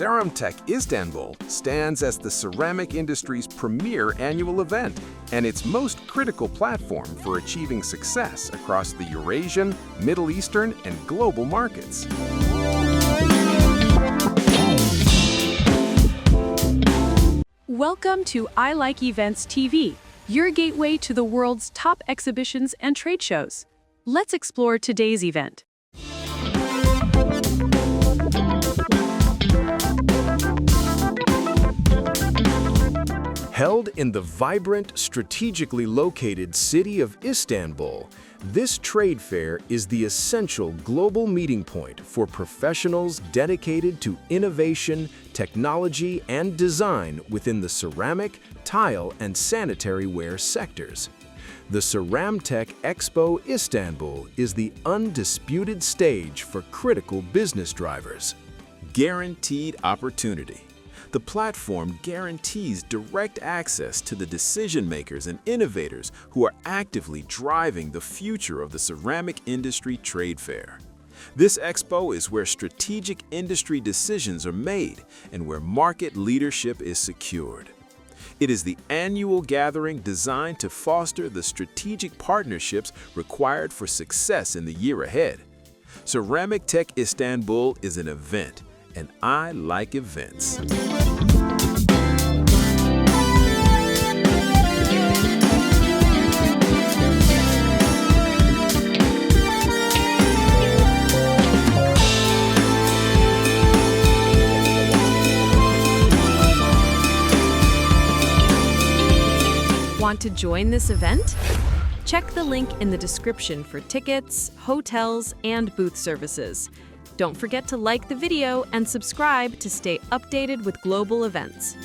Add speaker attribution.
Speaker 1: Ceramtech Istanbul stands as the ceramic industry's premier annual event and its most critical platform for achieving success across the Eurasian, Middle Eastern, and global markets.
Speaker 2: Welcome to ilikevents TV, your gateway to the world's top exhibitions and trade shows. Let's explore today's event.
Speaker 3: Held in the vibrant, strategically located city of Istanbul, this trade fair is the essential global meeting point for professionals dedicated to innovation, technology, and design within the ceramic, tile, and sanitary ware sectors. The Ceramtech Expo Istanbul is the undisputed stage for critical business drivers.
Speaker 4: Guaranteed opportunity. The platform guarantees direct access to the decision-makers and innovators who are actively driving the future of the ceramic industry trade fair. This expo is where strategic industry decisions are made and where market leadership is secured. It is the annual gathering designed to foster the strategic partnerships required for success in the year ahead. Ceramtech Istanbul is an event, and I like events.
Speaker 2: Want to join this event? Check the link in the description for tickets, hotels, and booth services. Don't forget to like the video and subscribe to stay updated with global events.